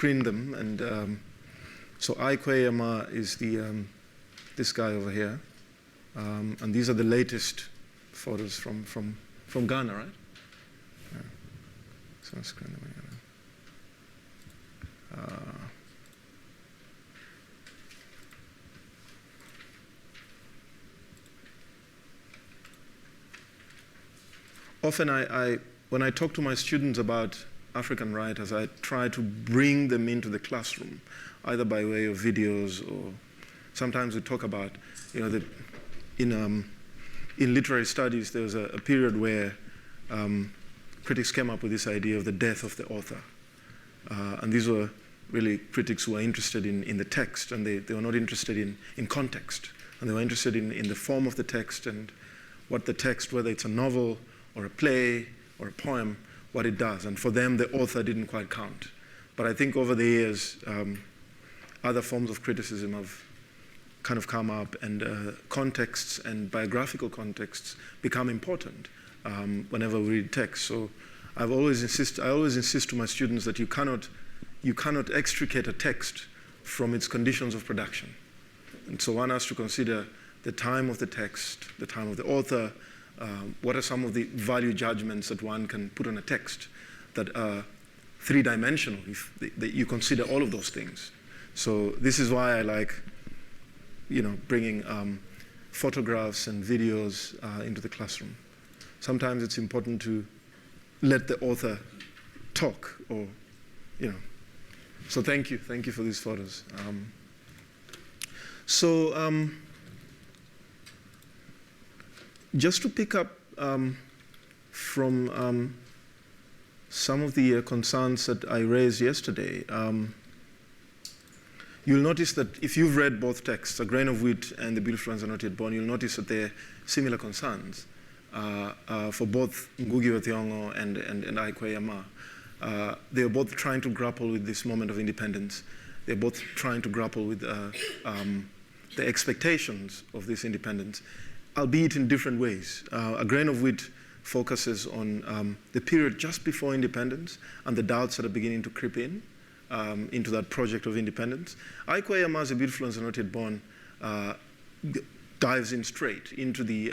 print them. And so Ouma is this guy over here. And these are the latest photos from Ghana, right? Yeah. So I'll screen them again. Often when I talk to my students about African writers, I try to bring them into the classroom, either by way of videos or sometimes we talk about, in literary studies, there was a period where critics came up with this idea of the death of the author. And these were really critics who were interested in the text, and they were not interested in context. And they were interested in the form of the text and what the text, whether it's a novel or a play or a poem, what it does. And for them, the author didn't quite count. But I think over the years, other forms of criticism have kind of come up, and contexts and biographical contexts become important whenever we read text. So I always insist to my students that you cannot extricate a text from its conditions of production. And so one has to consider the time of the text, the time of the author, what are some of the value judgments that one can put on a text that are three-dimensional if you consider all of those things. So this is why I like, bringing photographs and videos into the classroom. Sometimes it's important to let the author talk, or, So thank you for these photos. Just to pick up from some of the concerns that I raised yesterday, you'll notice that if you've read both texts, A Grain of Wheat and The Beautiful Ones Are Not Yet Born, you'll notice that they're similar concerns for both Googie or Thiong'o and Ouma. They're both trying to grapple with this moment of independence. They're both trying to grapple with the expectations of this independence, albeit in different ways. A Grain of Wheat focuses on the period just before independence and the doubts that are beginning to creep in into that project of independence. Ouma's The Beautiful Ones Are Not Yet Born dives in straight into the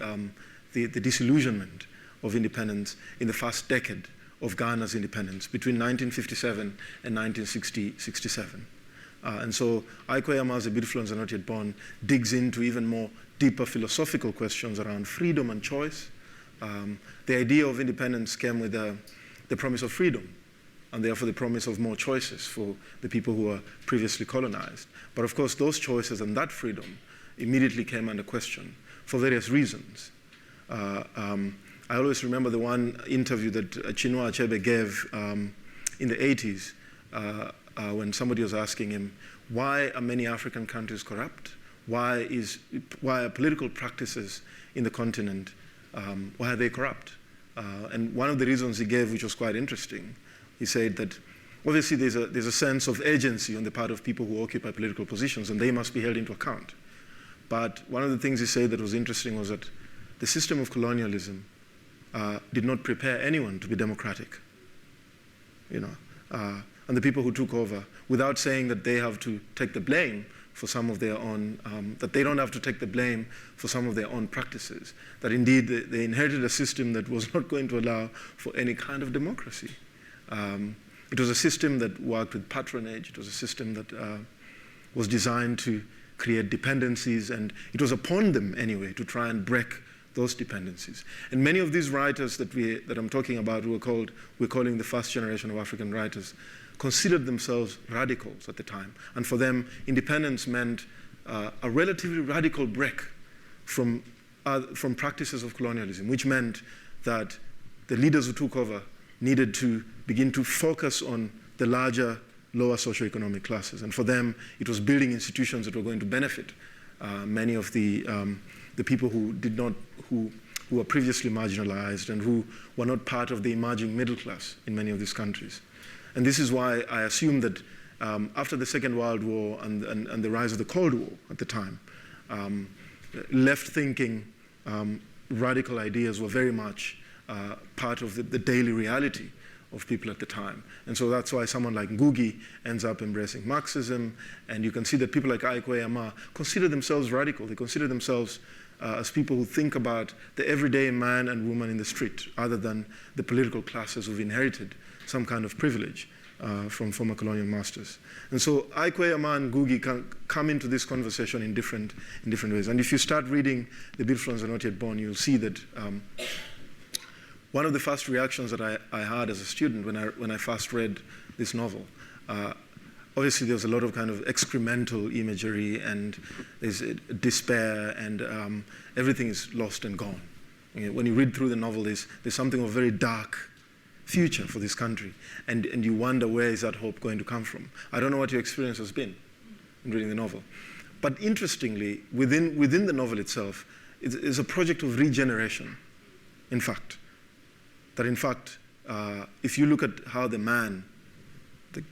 disillusionment of independence in the first decade of Ghana's independence between 1957 and 1967. And so Ouma's The Beautiful Ones Are Not Yet Born digs into even more deeper philosophical questions around freedom and choice. The idea of independence came with the promise of freedom, and therefore the promise of more choices for the people who were previously colonized. But of course, those choices and that freedom immediately came under question for various reasons. I always remember the one interview that Chinua Achebe gave in the 80s when somebody was asking him, why are many African countries corrupt? Why are political practices in the continent, why are they corrupt? And one of the reasons he gave, which was quite interesting, he said that obviously there's a sense of agency on the part of people who occupy political positions, and they must be held into account. But one of the things he said that was interesting was that the system of colonialism did not prepare anyone to be democratic, and the people who took over, without saying that they have to take the blame for some of their own, that they don't have to take the blame for some of their own practices, that indeed they inherited a system that was not going to allow for any kind of democracy. It was a system that worked with patronage. It was a system that was designed to create dependencies, and it was upon them anyway to try and break those dependencies. And many of these writers that I'm talking about, we're calling the first generation of African writers, considered themselves radicals at the time. And for them, independence meant a relatively radical break from practices of colonialism, which meant that the leaders who took over needed to begin to focus on the larger, lower socioeconomic classes. And for them, it was building institutions that were going to benefit many of the people who were previously marginalized and who were not part of the emerging middle class in many of these countries. And this is why I assume that after the Second World War and the rise of the Cold War at the time, left-thinking radical ideas were very much part of the daily reality of people at the time. And so that's why someone like Googie ends up embracing Marxism, and you can see that people like Ouma consider themselves radical. They consider themselves as people who think about the everyday man and woman in the street, other than the political classes who've inherited some kind of privilege from former colonial masters. And so Ouma and Googie can come into this conversation in different ways. And if you start reading The Beautiful Ones Are Not Yet Born, you'll see that one of the first reactions that I had as a student when I first read this novel, obviously there was a lot of kind of excremental imagery, and there's despair, and everything is lost and gone. When you read through the novel, there's something of a very dark future for this country, and you wonder, where is that hope going to come from? I don't know what your experience has been in reading the novel. But interestingly, within the novel itself, it's a project of regeneration, in fact. That in fact, if you look at how the man,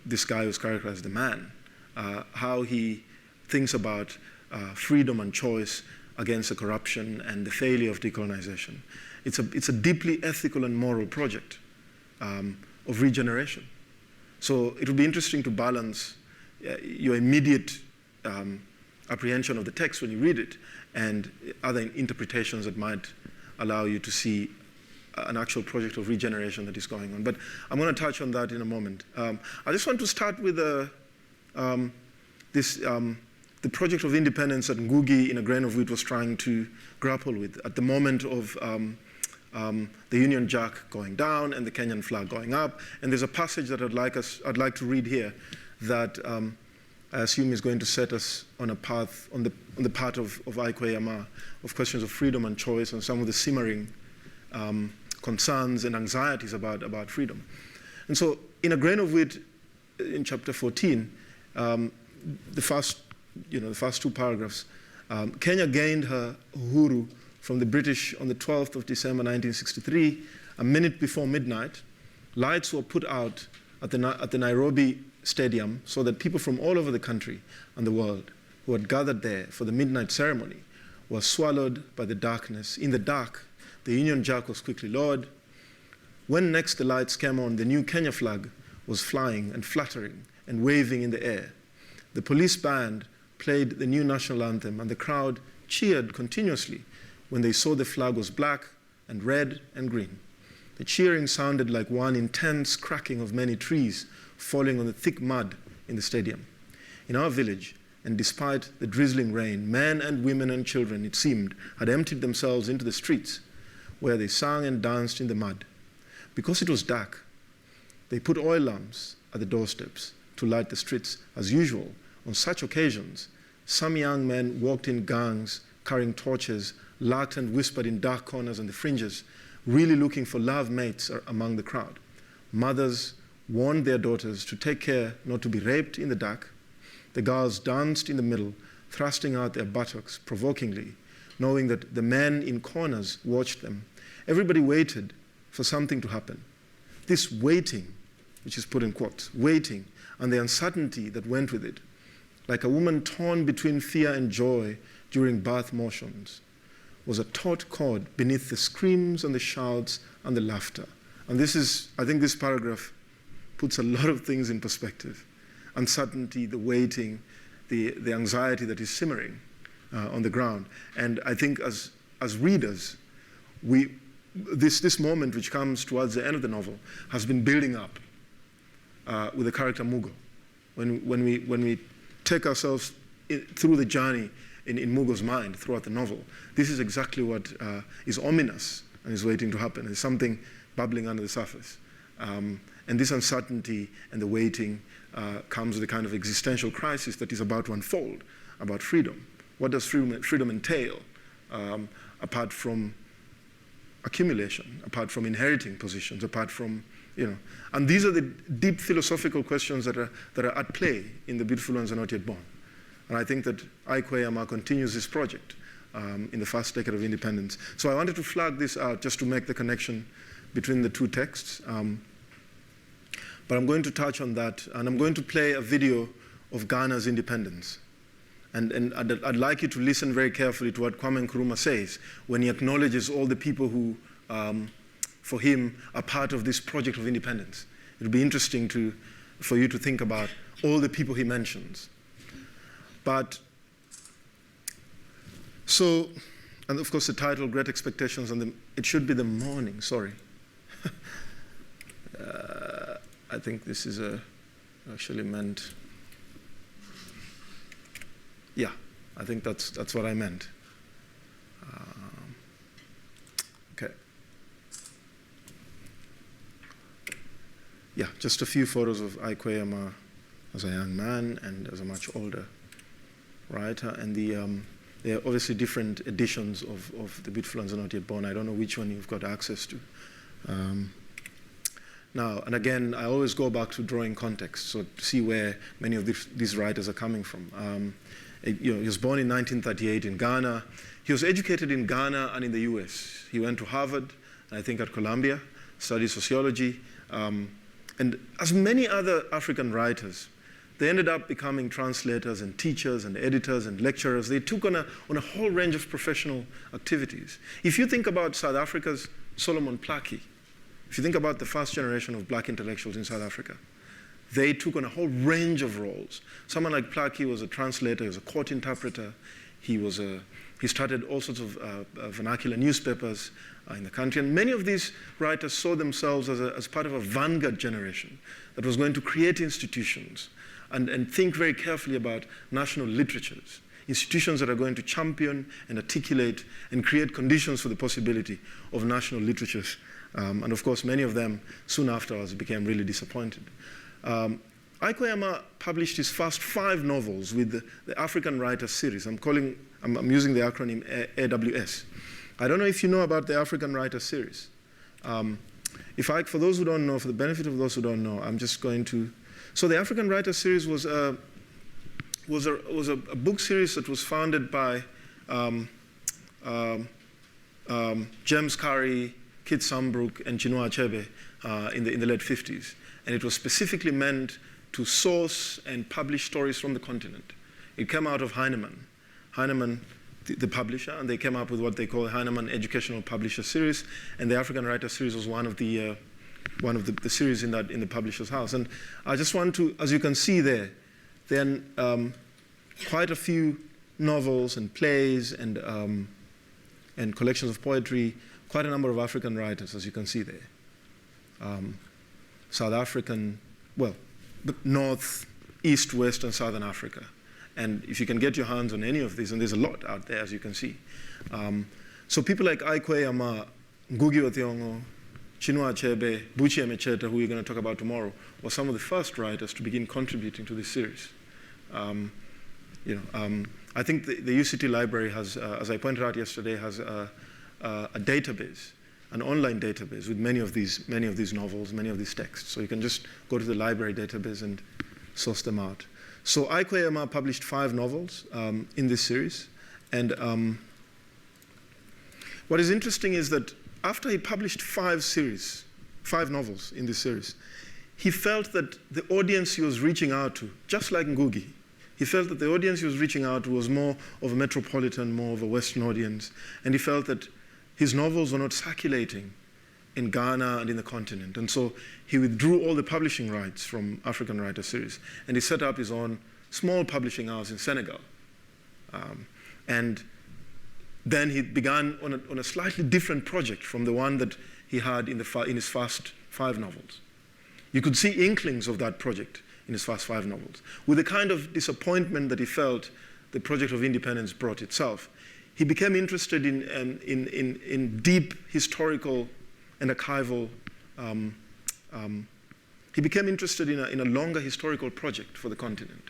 this guy who's characterized as the man, how he thinks about freedom and choice against the corruption and the failure of decolonization, it's a deeply ethical and moral project of regeneration. So it will be interesting to balance your immediate apprehension of the text when you read it and other interpretations that might allow you to see an actual project of regeneration that is going on. But I'm going to touch on that in a moment. I just want to start with the project of independence that Googie, in A Grain of Wheat, was trying to grapple with at the moment of the Union Jack going down and the Kenyan flag going up. And there's a passage that I'd like to read here that I assume is going to set us on a path, on the part of Ouma, of questions of freedom and choice and some of the simmering concerns and anxieties about freedom. And so in A Grain of Wheat, in chapter 14, the first two paragraphs, Kenya gained her uhuru from the British on the 12th of December 1963. A minute before midnight, lights were put out at the Nairobi Stadium so that people from all over the country and the world who had gathered there for the midnight ceremony were swallowed by the darkness. In the dark, the Union Jack was quickly lowered. When next the lights came on, the new Kenya flag was flying and fluttering and waving in the air. The police band played the new national anthem, and the crowd cheered continuously when they saw the flag was black and red and green. The cheering sounded like one intense cracking of many trees falling on the thick mud in the stadium. In our village, and despite the drizzling rain, men and women and children, it seemed, had emptied themselves into the streets, where they sang and danced in the mud. Because it was dark, they put oil lamps at the doorsteps to light the streets. As usual, on such occasions, some young men walked in gangs, carrying torches, laughed and whispered in dark corners and the fringes, really looking for love mates among the crowd. Mothers warned their daughters to take care not to be raped in the dark. The girls danced in the middle, thrusting out their buttocks provokingly, knowing that the men in corners watched them. Everybody waited for something to happen. This waiting, which is put in quotes, waiting, and the uncertainty that went with it, like a woman torn between fear and joy during birth motions, was a taut chord beneath the screams and the shouts and the laughter. And this is, I think this paragraph puts a lot of things in perspective. Uncertainty, the waiting, the anxiety that is simmering on the ground. And I think as readers, this moment, which comes towards the end of the novel, has been building up with the character Mugo. When we take ourselves through the journey in Mugo's mind throughout the novel, this is exactly what is ominous and is waiting to happen. There's something bubbling under the surface. And this uncertainty and the waiting comes with a kind of existential crisis that is about to unfold about freedom. What does freedom entail apart from accumulation, apart from inheriting positions, apart from, and these are the deep philosophical questions that are at play in The Beautiful Ones Are Not Yet Born. And I think that Ouma continues this project in the first decade of independence. So I wanted to flag this out just to make the connection between the two texts. But I'm going to touch on that, and I'm going to play a video of Ghana's independence. And I'd like you to listen very carefully to what Kwame Nkrumah says when he acknowledges all the people who for him, are part of this project of independence. It would be interesting for you to think about all the people he mentions. But, so, and of course the title, Great Expectations, and it should be the morning, sorry. I think this is actually meant, yeah, I think that's what I meant. Okay. Yeah, just a few photos of Ouma as a young man and as a much older writer. And there are obviously different editions of The Beautiful Ones Are Not Yet Born. I don't know which one you've got access to. Now, and again, I always go back to drawing context, so to see where many of these writers are coming from. He was born in 1938 in Ghana. He was educated in Ghana and in the US. He went to Harvard, and I think at Columbia, studied sociology. And as many other African writers, they ended up becoming translators and teachers and editors and lecturers. They took on a whole range of professional activities. If you think about South Africa's Solomon Plaatje, if you think about the first generation of black intellectuals in South Africa, they took on a whole range of roles. Someone like Plaatje was a translator, he was a court interpreter, he started all sorts of vernacular newspapers in the country. And many of these writers saw themselves as part of a vanguard generation that was going to create institutions and think very carefully about national literatures, institutions that are going to champion and articulate and create conditions for the possibility of national literatures. And of course, many of them soon afterwards became really disappointed. Ouma published his first 5 novels with the African Writers series. I'm using the acronym AWS. I don't know if you know about the African Writers series. For those who don't know, for the benefit of those who don't know, I'm just going to. So the African Writers series was a book series that was founded by James Curry, Kit Sambrook, and Chinua Achebe in the late 50s. And it was specifically meant to source and publish stories from the continent. It came out of Heinemann, the publisher, and they came up with what they call Heinemann Educational Publisher Series, and the African Writer Series was one of the series in the publisher's house. And I just want to, as you can see there, then quite a few novels and plays and collections of poetry, quite a number of African writers, as you can see there. South African, well, North, East, West, and Southern Africa. And if you can get your hands on any of these, and there's a lot out there, as you can see. So people like Ouma, Googie Thiong'o, Chinua Achebe, Buchi Emecheta, who we're going to talk about tomorrow, were some of the first writers to begin contributing to this series. I think the UCT library has, as I pointed out yesterday, has a database, an online database with many of these novels, many of these texts. So you can just go to the library database and source them out. So Ouma published 5 novels in this series. And what is interesting is that after he published 5 novels in this series, he felt that the audience he was reaching out to, just like Googie, he felt that the audience he was reaching out to was more of a metropolitan, more of a Western audience. And he felt that his novels were not circulating in Ghana and in the continent. And so he withdrew all the publishing rights from African Writer Series. And he set up his own small publishing house in Senegal. And then he began on a slightly different project from the one that he had in his first 5 novels. You could see inklings of that project in his first 5 novels. With the kind of disappointment that he felt the project of independence brought itself, he became interested in deep historical and archival. He became interested in a longer historical project for the continent.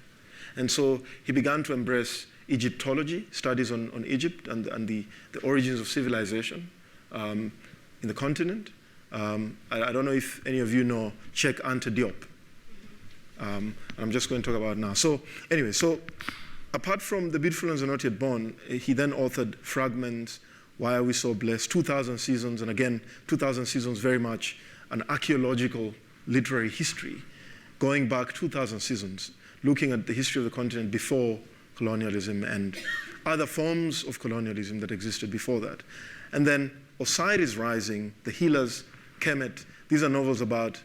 And so he began to embrace Egyptology, studies on Egypt and the origins of civilization in the continent. I don't know if any of you know Cheikh Anta Diop. I'm just going to talk about it now. So anyway, apart from The Beautiful Ones Are Not Yet Born, he then authored Fragments, Why Are We So Blessed, 2000 Seasons, and again, 2000 Seasons very much an archaeological literary history, going back 2000 seasons, looking at the history of the continent before colonialism and other forms of colonialism that existed before that. And then Osiris Rising, The Healers Kemet, these are novels about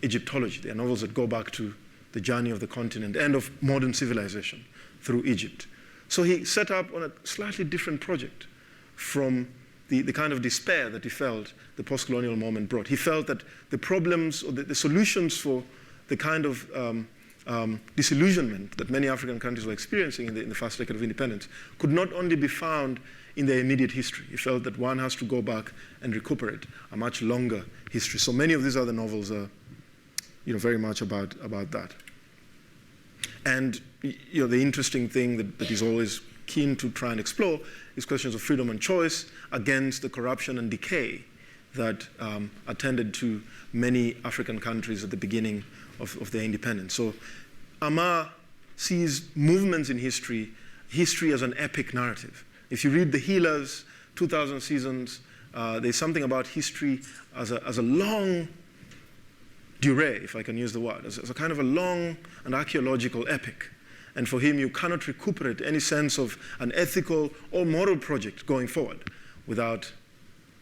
Egyptology. They are novels that go back to the journey of the continent and of modern civilization through Egypt. So he set up on a slightly different project from the kind of despair that he felt the post-colonial moment brought. He felt that the problems or the solutions for the kind of disillusionment that many African countries were experiencing in the first decade of independence could not only be found in their immediate history. He felt that one has to go back and recuperate a much longer history. So many of these other novels are, very much about that. And the interesting thing that he's always keen to try and explore is questions of freedom and choice against the corruption and decay that attended to many African countries at the beginning of their independence. So Ouma sees movements in history as an epic narrative. If you read The Healers, 2000 Seasons, there's something about history as a long durée, if I can use the word, as a kind of a long and archaeological epic. And for him, you cannot recuperate any sense of an ethical or moral project going forward without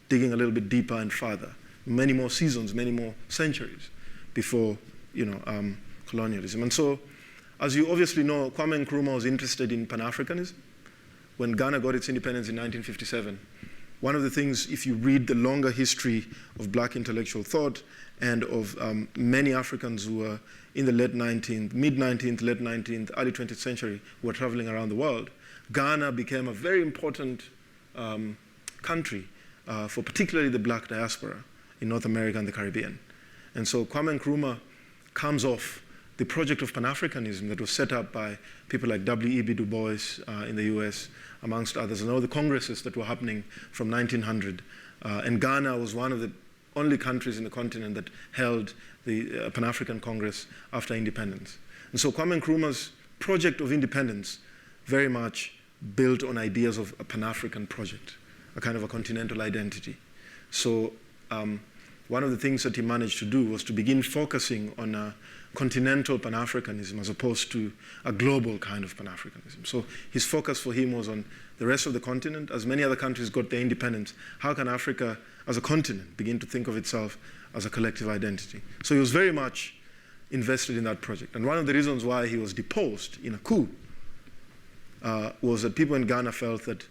digging a little bit deeper and farther. Many more seasons, many more centuries before, colonialism. And so, as you obviously know, Kwame Nkrumah was interested in Pan-Africanism. When Ghana got its independence in 1957, one of the things, if you read the longer history of black intellectual thought and of many Africans who were in the mid-19th, late 19th, early 20th century, who were traveling around the world, Ghana became a very important country for particularly the black diaspora in North America and the Caribbean. And so Kwame Nkrumah comes off the project of Pan-Africanism that was set up by people like W.E.B. Du Bois in the US, amongst others, and all the congresses that were happening from 1900. And Ghana was one of the only countries in the continent that held the Pan-African Congress after independence. And so Kwame Nkrumah's project of independence very much built on ideas of a Pan-African project, a kind of a continental identity. So one of the things that he managed to do was to begin focusing on a continental Pan-Africanism as opposed to a global kind of Pan-Africanism. So his focus for him was on the rest of the continent. As many other countries got their independence, how can Africa as a continent begin to think of itself as a collective identity? So he was very much invested in that project. And one of the reasons why he was deposed in a coup was that people in Ghana felt that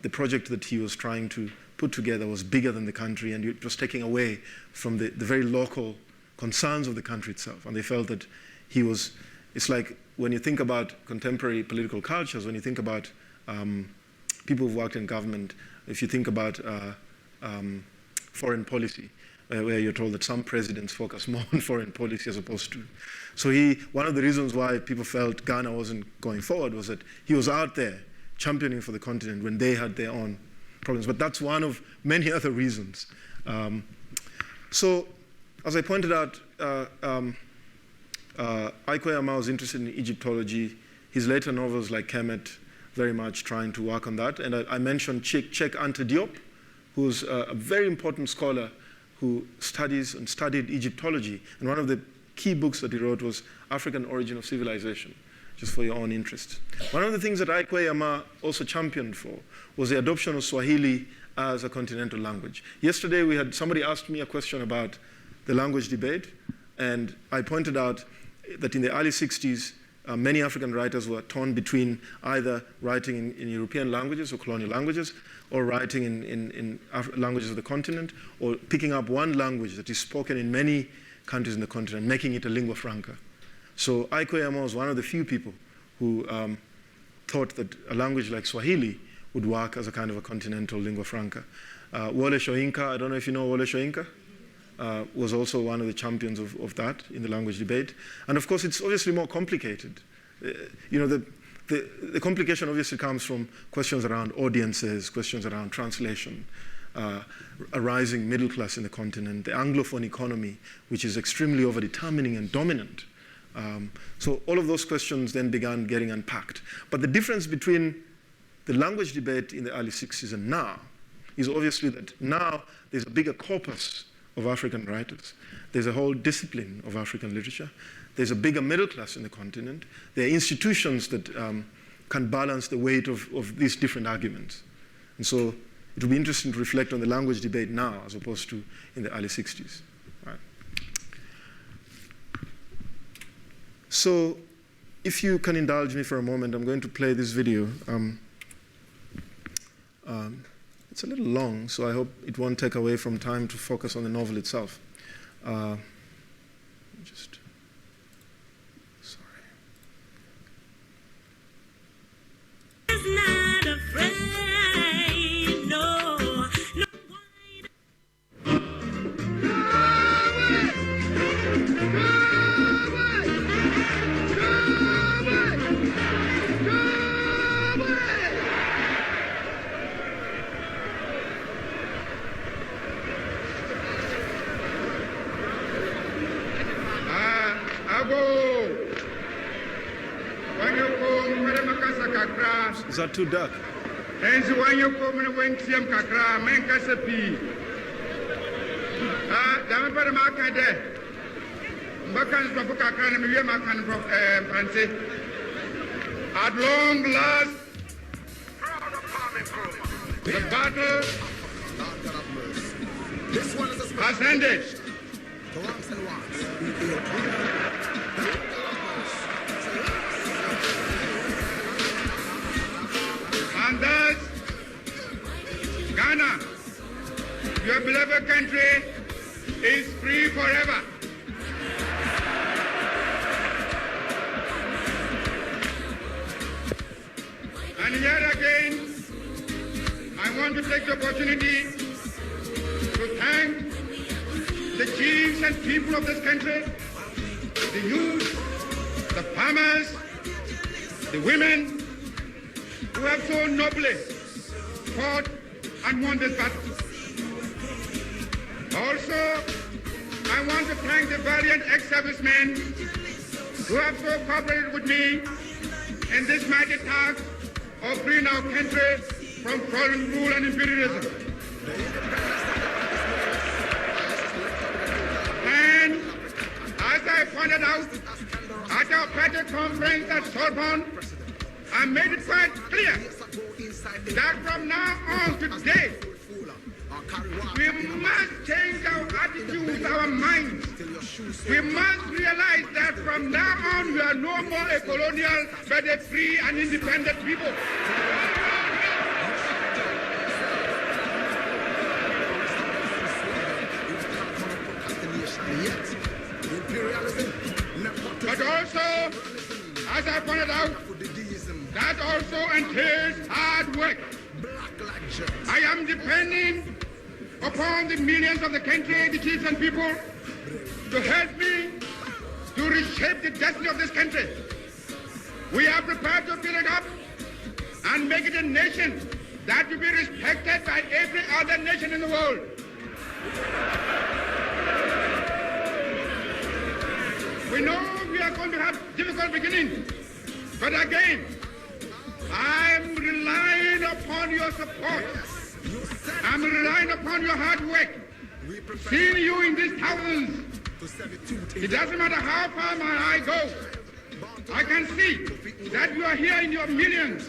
the project that he was trying to put together was bigger than the country, and it was taking away from the very local concerns of the country itself. And they felt that it's like when you think about contemporary political cultures, when you think about people who've worked in government, if you think about foreign policy, where you're told that some presidents focus more on foreign policy as opposed to. So one of the reasons why people felt Ghana wasn't going forward was that he was out there championing for the continent when they had their own problems. But that's one of many other reasons. So, as I pointed out, Aikwe Ouma was interested in Egyptology. His later novels, like Kemet, very much trying to work on that. And I mentioned Cheikh Anta Diop, who's a very important scholar who studied Egyptology. And one of the key books that he wrote was African Origin of Civilization, just for your own interest. One of the things that Aikwe Ouma also championed for was the adoption of Swahili as a continental language. Yesterday, somebody asked me a question about the language debate, and I pointed out that in the early 60s, many African writers were torn between either writing in European languages or colonial languages, or writing in languages of the continent, or picking up one language that is spoken in many countries in the continent, making it a lingua franca. So Aikwe Ouma was one of the few people who thought that a language like Swahili would work as a kind of a continental lingua franca. Wole Soyinka, I don't know if you know Wole Soyinka, was also one of the champions of that in the language debate. And of course, it's obviously more complicated. The complication obviously comes from questions around audiences, questions around translation, a rising middle class in the continent, the Anglophone economy, which is extremely overdetermining and dominant. So all of those questions then began getting unpacked. But the difference between the language debate in the early 60s and now is obviously that now there's a bigger corpus of African writers. There's a whole discipline of African literature. There's a bigger middle class in the continent. There are institutions that can balance the weight of these different arguments. And so it will be interesting to reflect on the language debate now as opposed to in the early 60s. Right? So if you can indulge me for a moment, I'm going to play this video. It's a little long, so I hope it won't take away from time to focus on the novel itself. Not afraid, no, no. Is that too dark? At long last, the battle has ended. And thus, Ghana, your beloved country, is free forever. And yet again, I want to take the opportunity to thank the chiefs and people of this country, the youth, the farmers, the women, who have so nobly fought and won this battle. Also, I want to thank the valiant ex-servicemen who have so cooperated with me in this mighty task of freeing our country from foreign rule and imperialism. And as I pointed out at our party conference at Sorbonne, I made it quite clear that from now on today, we must change our attitudes, our minds. We must realize that from now on, we are no more a colonial, but a free and independent people. But also, as I pointed out, that also entails hard work. I am depending upon the millions of the country, the chiefs and people, to help me to reshape the destiny of this country. We are prepared to build it up and make it a nation that will be respected by every other nation in the world. We know we are going to have difficult beginnings, but again, I'm relying upon your support. I'm relying upon your hard work. Seeing you in these thousands, it doesn't matter how far my eye goes. I can see that you are here in your millions.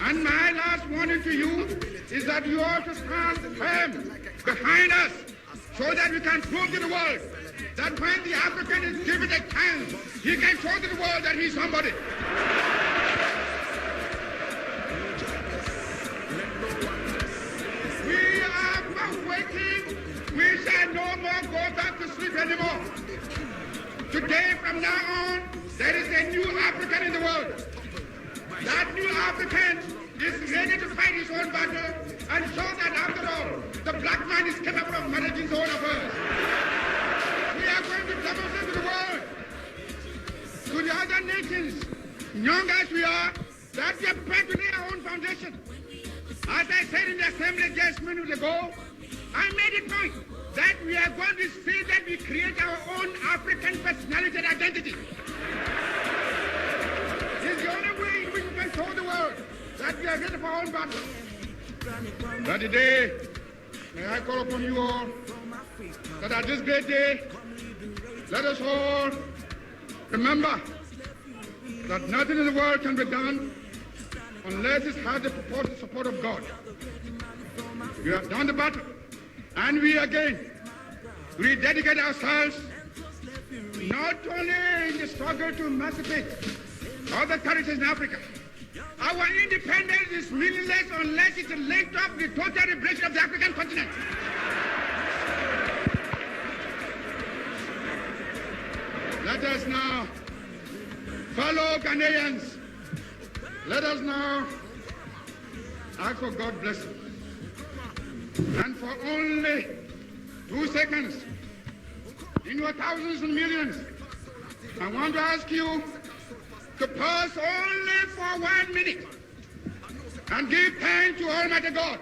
And my last warning to you is that you ought to stand firm behind us so that we can prove to the world that when the African is given a chance, he can show to the world that he's somebody. We are waiting. We shall no more go back to sleep anymore. Today, from now on, there is a new African in the world. That new African is ready to fight his own battle and show that after all, the black man is capable of managing his own affairs. We are going to demonstrate to the world, to the other nations, young as we are, that we are prepared to lay our own foundation. As I said in the assembly just minutes ago, I made it point that we are going to see that we create our own African personality and identity. It's the only way in which we can show the world that we are ready for our own battle. But today, may I call upon you all that at this great day, let us all remember that nothing in the world can be done unless it has the purported support of God. We have done the battle, and we again rededicate ourselves not only in the struggle to emancipate other territories in Africa. Our independence is meaningless unless it is linked up with the total liberation of the African continent. Let us now, fellow Ghanaians, let us now ask for God's blessing. And for only 2 seconds, in your thousands and millions, I want to ask you to pause only for 1 minute and give thanks to Almighty God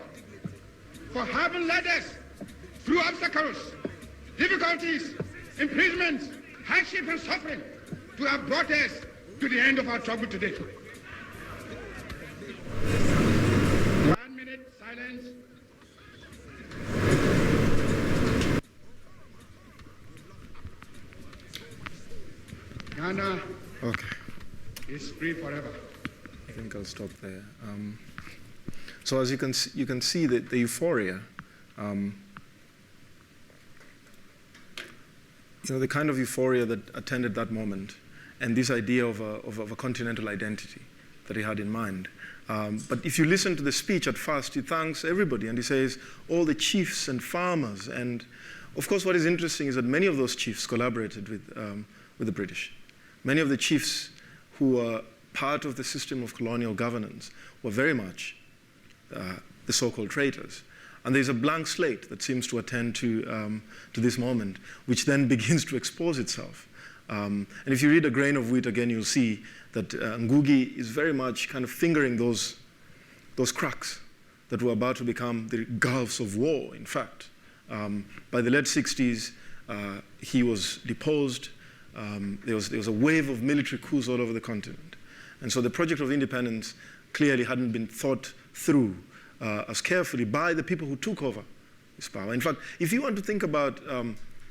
for having led us through obstacles, difficulties, imprisonments, hardship and suffering to have brought us to the end of our trouble today. 1 minute silence. Ghana is free forever. I think I'll stop there. So as you can see that the euphoria, the kind of euphoria that attended that moment, and this idea of a continental identity that he had in mind. But if you listen to the speech at first, he thanks everybody, and he says all the chiefs and farmers. And of course, what is interesting is that many of those chiefs collaborated with the British. Many of the chiefs who were part of the system of colonial governance were very much the so-called traitors. And there's a blank slate that seems to attend to this moment, which then begins to expose itself. And if you read A Grain of Wheat again, you'll see that Googie is very much kind of fingering those cracks that were about to become the gulfs of war, in fact. By the late 60s, he was deposed. There was a wave of military coups all over the continent. And so the project of independence clearly hadn't been thought through as carefully by the people who took over this power. In fact, if you want to think about,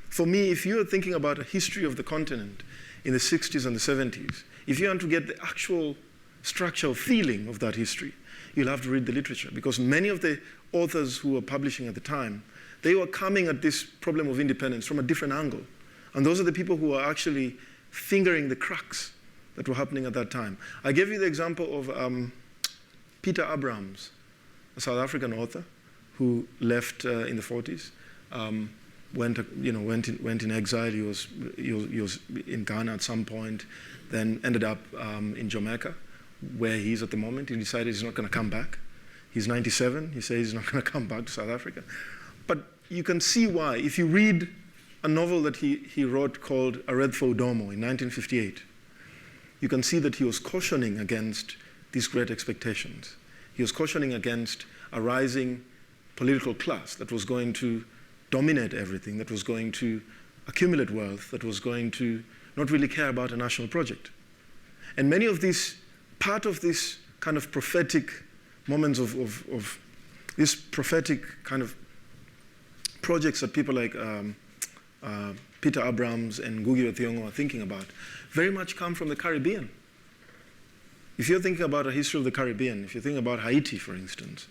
for me, if you're thinking about a history of the continent in the 60s and the 70s, if you want to get the actual structural feeling of that history, you'll have to read the literature, because many of the authors who were publishing at the time, they were coming at this problem of independence from a different angle. And those are the people who are actually fingering the cracks that were happening at that time. I gave you the example of Peter Abrams, a South African author who left in the 40s, went in exile. He was in Ghana at some point, then ended up in Jamaica, where he is at the moment. He decided he's not going to come back. He's 97. He says he's not going to come back to South Africa. But you can see why. If you read a novel that he wrote called Aretho Domo in 1958, you can see that he was cautioning against these great expectations. He was cautioning against a rising political class that was going to dominate everything, that was going to accumulate wealth, that was going to not really care about a national project. And many of these, part of this kind of prophetic moments of this prophetic kind of projects that people like Peter Abrams and Googie Thiong'o are thinking about very much come from the Caribbean. If you're thinking about a history of the Caribbean, if you're thinking about Haiti, for instance,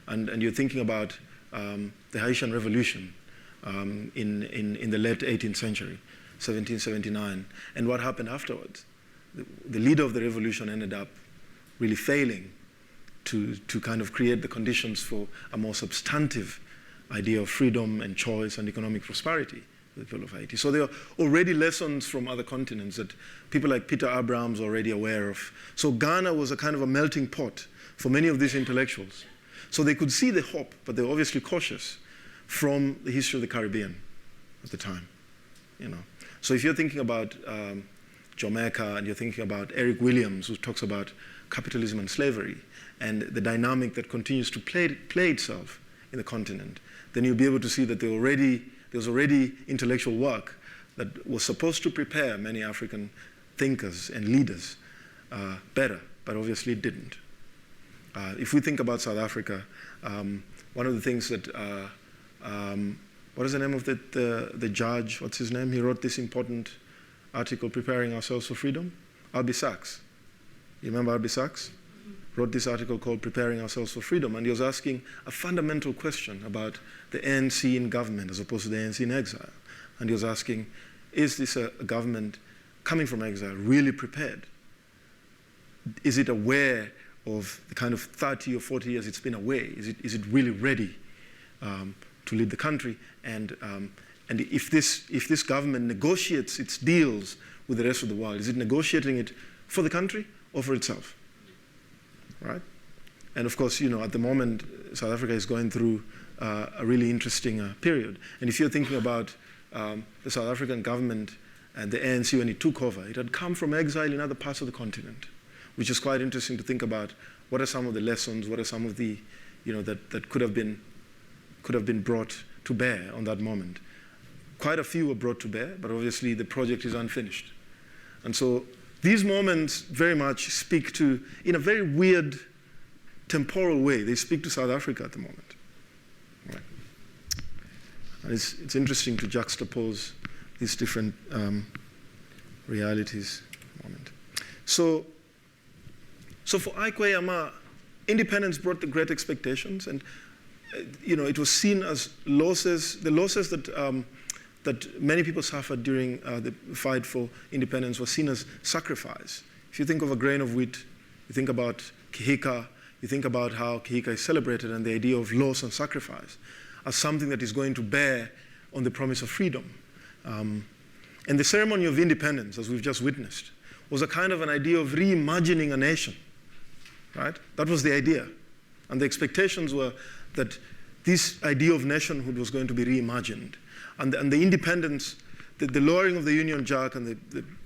and you're thinking about the Haitian Revolution in the late 18th century, 1779, and what happened afterwards, the leader of the revolution ended up really failing to kind of create the conditions for a more substantive idea of freedom and choice and economic prosperity for the people of Haiti. So there are already lessons from other continents that people like Peter Abrams are already aware of. So Ghana was a kind of a melting pot for many of these intellectuals. So they could see the hope, but they were obviously cautious from the history of the Caribbean at the time. So if you're thinking about Jamaica and you're thinking about Eric Williams, who talks about capitalism and slavery and the dynamic that continues to play itself in the continent, then you'll be able to see that there was already intellectual work that was supposed to prepare many African thinkers and leaders better, but obviously it didn't. If we think about South Africa, one of the things that, what is the name of the judge, what's his name? He wrote this important article, Preparing Ourselves for Freedom, Albie Sachs. You remember Albie Sachs? wrote this article called Preparing Ourselves for Freedom, and he was asking a fundamental question about the ANC in government as opposed to the ANC in exile. And he was asking, is this a government coming from exile really prepared? Is it aware of the kind of 30 or 40 years it's been away? Is it really ready to lead the country? And if this government negotiates its deals with the rest of the world, is it negotiating it for the country or for itself? Right? And of course, at the moment, South Africa is going through a really interesting period. And if you're thinking about the South African government and the ANC when it took over, it had come from exile in other parts of the continent, which is quite interesting to think about. What are some of the lessons? What are some of the, that could have been brought to bear on that moment? Quite a few were brought to bear, but obviously the project is unfinished. And so these moments very much speak to, in a very weird temporal way, they speak to South Africa at the moment. Right. And it's interesting to juxtapose these different realities at the moment. So for Aikwe Yama, independence brought the great expectations, and it was seen as losses. The losses that many people suffered during the fight for independence was seen as sacrifice. If you think of a grain of wheat, you think about Kihika, you think about how Kihika is celebrated and the idea of loss and sacrifice as something that is going to bear on the promise of freedom. And the ceremony of independence, as we've just witnessed, was a kind of an idea of reimagining a nation, right? That was the idea. And the expectations were that this idea of nationhood was going to be reimagined. And the independence, the lowering of the Union Jack and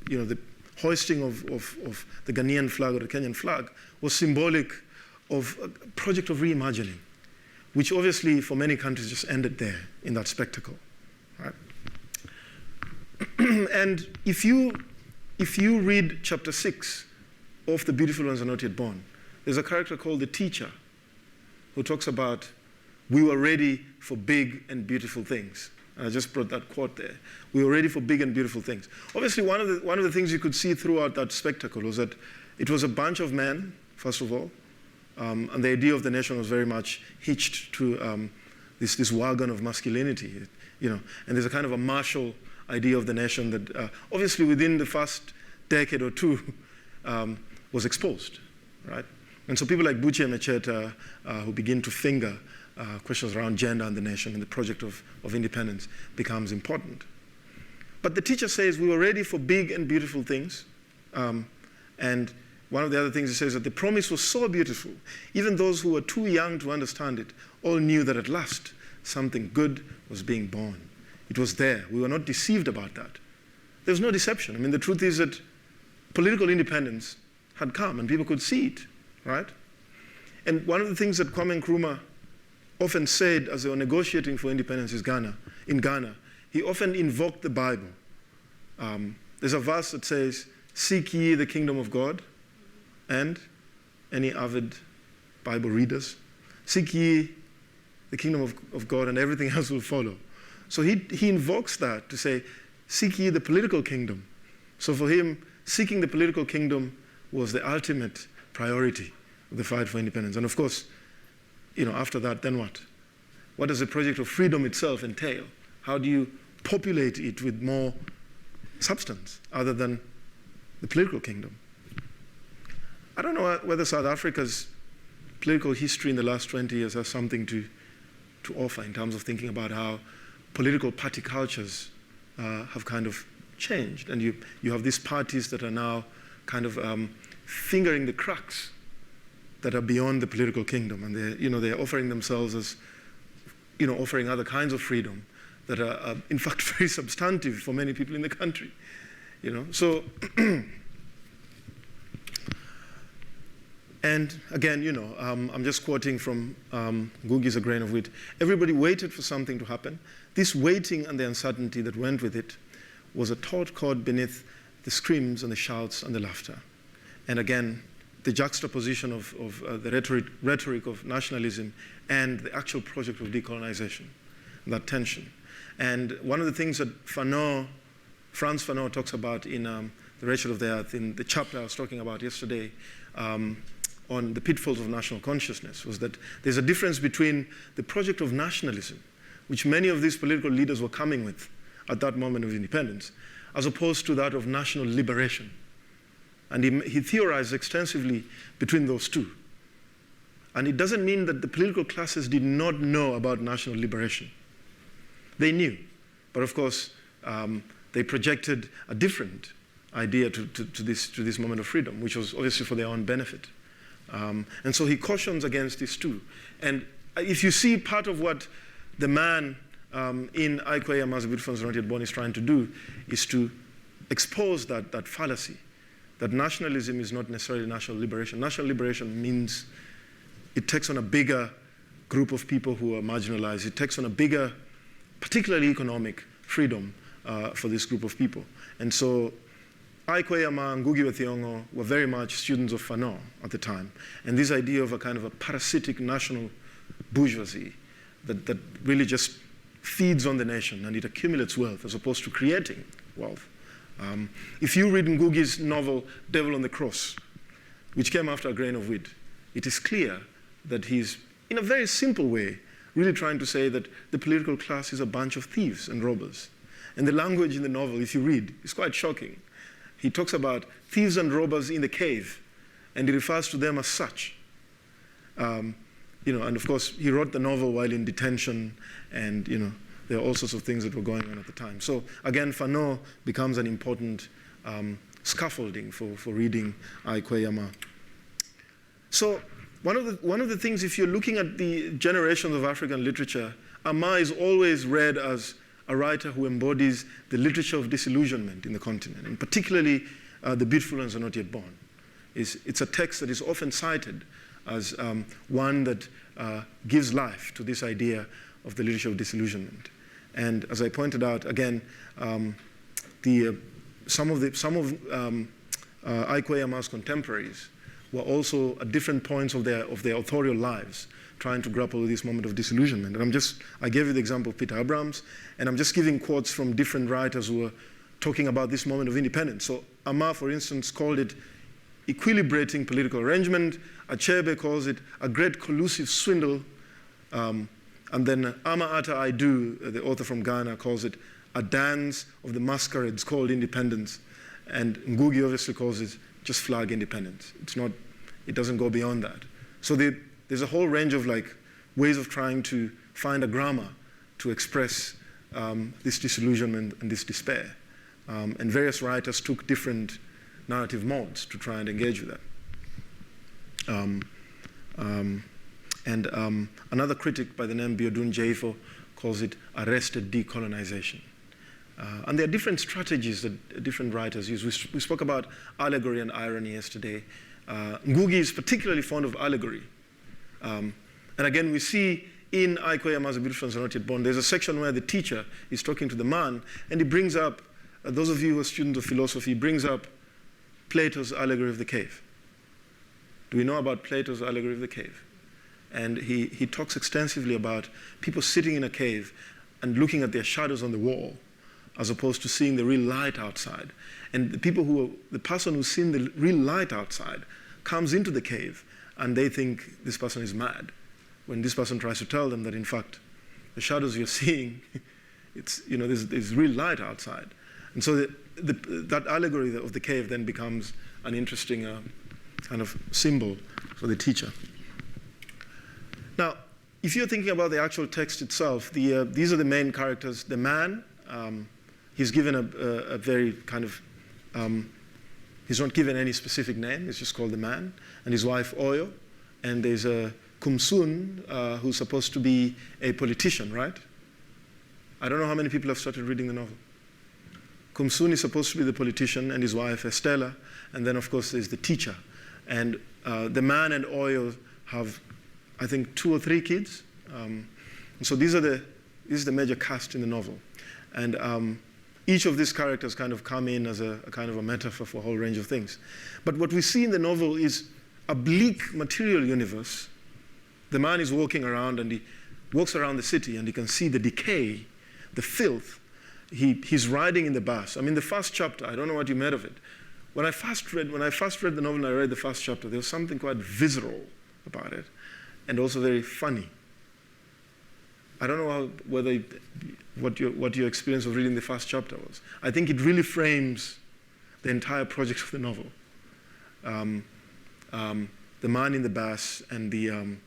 the hoisting of the Ghanaian flag or the Kenyan flag was symbolic of a project of reimagining, which obviously for many countries just ended there in that spectacle. Right? And if you read chapter 6 of The Beautiful Ones Are Not Yet Born, there's a character called the teacher who talks about, we were ready for big and beautiful things. And I just brought that quote there. We were ready for big and beautiful things. Obviously, one of the things you could see throughout that spectacle was that it was a bunch of men, first of all, and the idea of the nation was very much hitched to this wagon of masculinity, And there's a kind of a martial idea of the nation that obviously within the first decade or two was exposed, right? And so people like Buche Mecheta, who begin to finger questions around gender and the nation and the project of independence becomes important. But the teacher says we were ready for big and beautiful things. And one of the other things he says that the promise was so beautiful, even those who were too young to understand it all knew that at last something good was being born. It was there. We were not deceived about that. There was no deception. I mean, the truth is that political independence had come and people could see it, right? And one of the things that Kwame Nkrumah often said as they were negotiating for independence in Ghana, he often invoked the Bible. There's a verse that says, seek ye the kingdom of God, and any avid Bible readers, seek ye the kingdom of God and everything else will follow. So he invokes that to say, seek ye the political kingdom. So for him, seeking the political kingdom was the ultimate priority of the fight for independence. And of course, after that, then what? What does the project of freedom itself entail? How do you populate it with more substance other than the political kingdom? I don't know whether South Africa's political history in the last 20 years has something to offer in terms of thinking about how political party cultures have kind of changed. And you have these parties that are now kind of fingering the cracks that are beyond the political kingdom, and they're offering themselves as, offering other kinds of freedom that are in fact very substantive for many people in the country, So, and again, I'm just quoting from Googie's A Grain of Wheat. Everybody waited for something to happen. This waiting and the uncertainty that went with it was a taut chord beneath the screams and the shouts and the laughter. And again, the juxtaposition of the rhetoric of nationalism and the actual project of decolonization, that tension. And one of the things that Frantz Fanon talks about in The Wretched of the Earth, in the chapter I was talking about yesterday, on the pitfalls of national consciousness was that there's a difference between the project of nationalism, which many of these political leaders were coming with at that moment of independence, as opposed to that of national liberation. And he theorized extensively between those two. And it doesn't mean that the political classes did not know about national liberation. They knew. But of course, they projected a different idea to this moment of freedom, which was obviously for their own benefit. And so he cautions against this too. And if you see part of what the man in Aikoyama's Beautiful and Not Yet Born is trying to do is to expose that fallacy, that nationalism is not necessarily national liberation. National liberation means it takes on a bigger group of people who are marginalized. It takes on a bigger, particularly economic freedom for this group of people. And so Aikoyama and Googie Thiong'o were very much students of Fanon at the time. And this idea of a kind of a parasitic national bourgeoisie that really just feeds on the nation and it accumulates wealth as opposed to creating wealth. If you read Ngoogie's novel, Devil on the Cross, which came after A Grain of Wheat, it is clear that he's, in a very simple way, really trying to say that the political class is a bunch of thieves and robbers. And the language in the novel, if you read, is quite shocking. He talks about thieves and robbers in the cave, and he refers to them as such. And of course, he wrote the novel while in detention, and there are all sorts of things that were going on at the time. So again, Fanon becomes an important scaffolding for reading Aikoyama. So one of the things, if you're looking at the generations of African literature, Ouma is always read as a writer who embodies the literature of disillusionment in the continent, and particularly The Beautiful Ones Are Not Yet Born. It's a text that is often cited as one that gives life to this idea of the literature of disillusionment. And as I pointed out, again, some of Aikoyama's contemporaries were also at different points of their authorial lives trying to grapple with this moment of disillusionment. And I gave you the example of Peter Abrams, and I'm just giving quotes from different writers who were talking about this moment of independence. So Ouma, for instance, called it equilibrating political arrangement. Achebe calls it a great collusive swindle. And then Ama Ata Aidu, the author from Ghana, calls it a dance of the masquerades called independence. And Ngugi obviously calls it just flag independence. It doesn't go beyond that. So there's a whole range of ways of trying to find a grammar to express this disillusionment and this despair. And various writers took different narrative modes to try and engage with that. Another critic by the name Biodun Jaifo calls it arrested decolonization. And there are different strategies that different writers use. We spoke about allegory and irony yesterday. Ngugi is particularly fond of allegory. And again, we see in Aikoyama's Beautiful and Not Yet Born, there's a section where the teacher is talking to the man, and he brings up, those of you who are students of philosophy, brings up Plato's Allegory of the Cave. Do we know about Plato's Allegory of the Cave? And he talks extensively about people sitting in a cave and looking at their shadows on the wall, as opposed to seeing the real light outside. And the person who's seen the real light outside comes into the cave, and they think this person is mad, when this person tries to tell them that, in fact, the shadows you're seeing, there's real light outside. And so that allegory of the cave then becomes an interesting kind of symbol for the teacher. Now, if you're thinking about the actual text itself, these are the main characters. The man, he's given a very kind of, he's not given any specific name, it's just called the man, and his wife Oyo, and there's a Kumsun, who's supposed to be a politician, right? I don't know how many people have started reading the novel. Kumsun is supposed to be the politician, and his wife Estella, and then of course there's the teacher. And the man and Oyo have, I think, 2 or 3 kids. And so this is the major cast in the novel. And each of these characters kind of come in as a kind of a metaphor for a whole range of things. But what we see in the novel is a bleak material universe. The man is walking around, and he walks around the city, and he can see the decay, the filth. He's riding in the bus. I mean, the first chapter, I don't know what you made of it, when I first read the novel and I read the first chapter, there was something quite visceral about it, and also very funny. I don't know what your experience of reading the first chapter was. I think it really frames the entire project of the novel. The man in the bus and the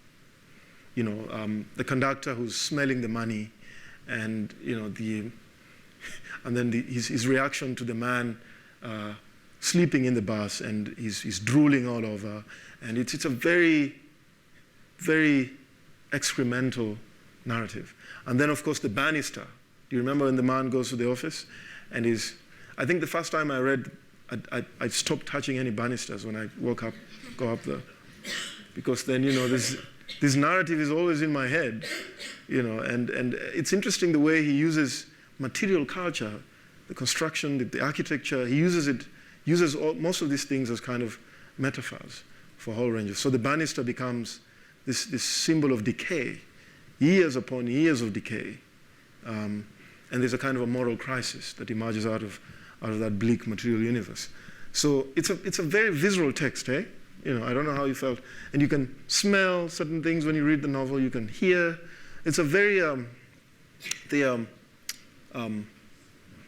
conductor who's smelling the money, and then his reaction to the man sleeping in the bus, and he's drooling all over, and it's a very, very excremental narrative. And then, of course, the banister. Do you remember when the man goes to the office and I think the first time I read, I stopped touching any banisters when I go up there, because then this narrative is always in my head, and it's interesting the way he uses material culture, the construction, the architecture. He uses most of these things as kind of metaphors for a whole range of. So the banister becomes this symbol of decay, years upon years of decay, and there's a kind of a moral crisis that emerges out of that bleak material universe. So it's a very visceral text, eh? I don't know how you felt, and you can smell certain things when you read the novel. You can hear. It's a very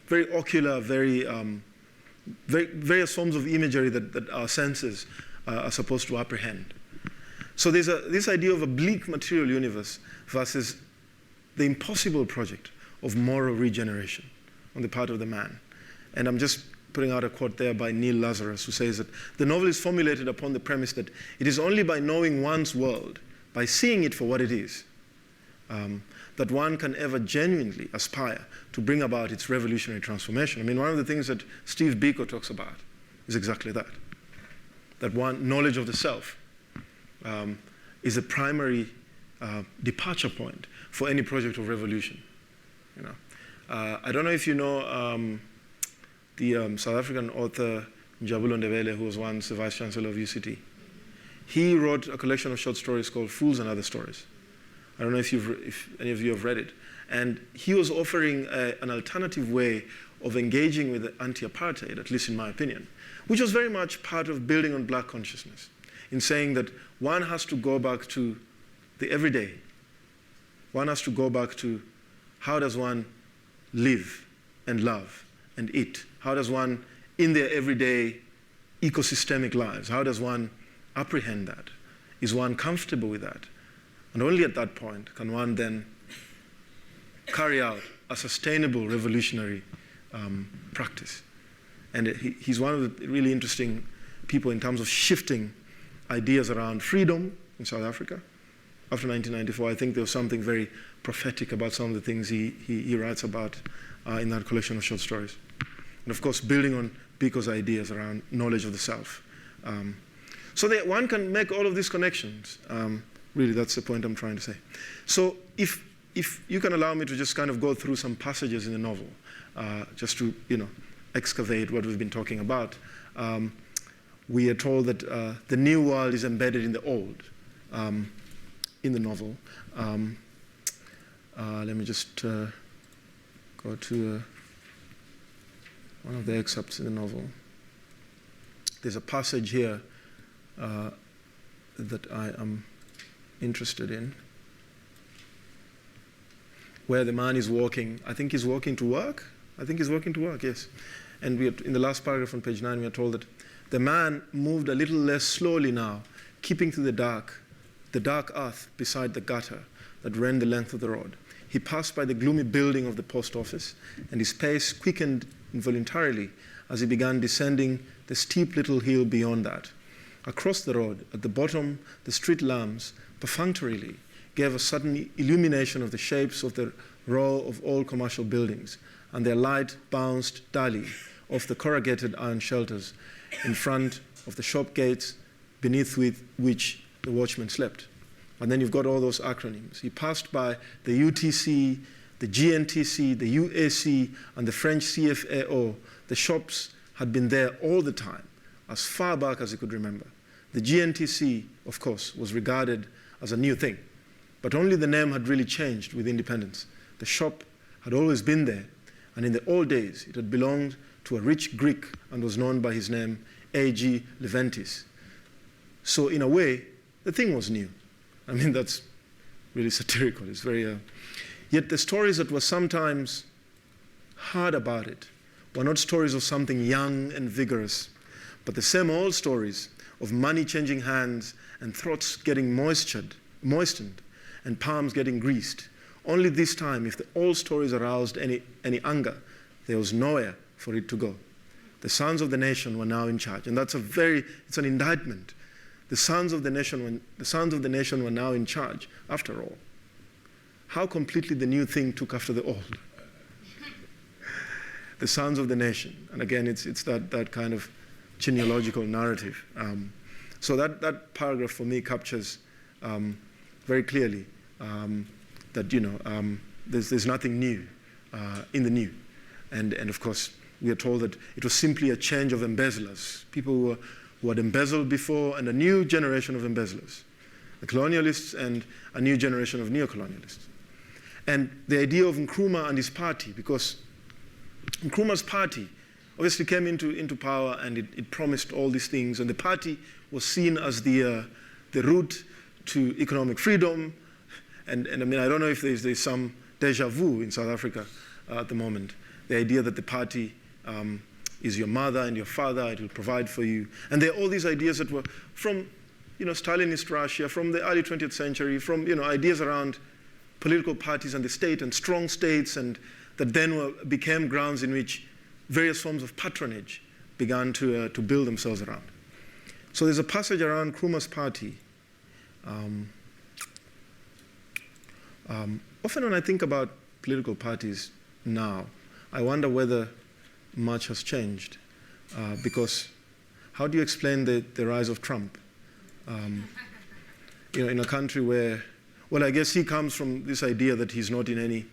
very ocular, very various forms of imagery that our senses are supposed to apprehend. So there's this idea of a bleak material universe versus the impossible project of moral regeneration on the part of the man. And I'm just putting out a quote there by Neil Lazarus, who says that the novel is formulated upon the premise that it is only by knowing one's world, by seeing it for what it is, that one can ever genuinely aspire to bring about its revolutionary transformation. I mean, one of the things that Steve Biko talks about is exactly that one knowledge of the self is a primary departure point for any project of revolution. I don't know if you know the South African author Njabulo Ndebele, who was once the Vice Chancellor of UCT. He wrote a collection of short stories called Fools and Other Stories. I don't know if any of you have read it. And he was offering an alternative way of engaging with anti-apartheid, at least in my opinion, which was very much part of building on black consciousness, in saying that one has to go back to the everyday. One has to go back to how does one live and love and eat? How does one, in their everyday ecosystemic lives, how does one apprehend that? Is one comfortable with that? And only at that point can one then carry out a sustainable revolutionary practice. And he's one of the really interesting people in terms of shifting ideas around freedom in South Africa. After 1994, I think there was something very prophetic about some of the things he writes about in that collection of short stories. And of course, building on Biko's ideas around knowledge of the self. So that one can make all of these connections. Really, that's the point I'm trying to say. So if you can allow me to just kind of go through some passages in the novel, just to excavate what we've been talking about. We are told that the new world is embedded in the old in the novel. Let me just go to one of the excerpts in the novel. There's a passage here that I am interested in, where the man is walking. I think he's walking to work. Yes. And in the last paragraph on page 9, we are told that the man moved a little less slowly now, keeping to the dark earth beside the gutter that ran the length of the road. He passed by the gloomy building of the post office, and his pace quickened involuntarily as he began descending the steep little hill beyond that. Across the road, at the bottom, the street lamps perfunctorily gave a sudden illumination of the shapes of the row of old commercial buildings, and their light bounced dully off the corrugated iron shelters in front of the shop gates beneath which the watchman slept. And then you've got all those acronyms. He passed by the UTC, the GNTC, the UAC, and the French CFAO. The shops had been there all the time, as far back as he could remember. The GNTC, of course, was regarded as a new thing, but only the name had really changed with independence. The shop had always been there, and in the old days, it had belonged to a rich Greek and was known by his name A.G. Leventis. So in a way, the thing was new. I mean, that's really satirical. It's very... Yet the stories that were sometimes hard about it were not stories of something young and vigorous, but the same old stories of money changing hands and throats getting moistened and palms getting greased. Only this time, if the old stories aroused any anger, there was nowhere for it to go. The sons of the nation were now in charge, and it's an indictment. The sons of the nation were now in charge, after all. How completely the new thing took after the old. The sons of the nation. And again, it's that kind of genealogical narrative. So that paragraph for me captures very clearly that, there's nothing new in the new. And of course, we are told that it was simply a change of embezzlers. People who had embezzled before, and a new generation of embezzlers. The colonialists and a new generation of neo-colonialists. And the idea of Nkrumah and his party, because Nkrumah's party obviously came into power and it promised all these things, and the party was seen as the route to economic freedom. And I mean, I don't know if there's some deja vu in South Africa at the moment. The idea that the party is your mother and your father, it will provide for you. And there are all these ideas that were from, Stalinist Russia, from the early 20th century, from, ideas around political parties and the state and strong states, and that then became grounds in which various forms of patronage began to build themselves around. So there's a passage around Nkrumah's party. Often when I think about political parties now, I wonder whether much has changed, because how do you explain the rise of Trump? In a country where, well, I guess he comes from this idea that he's not in any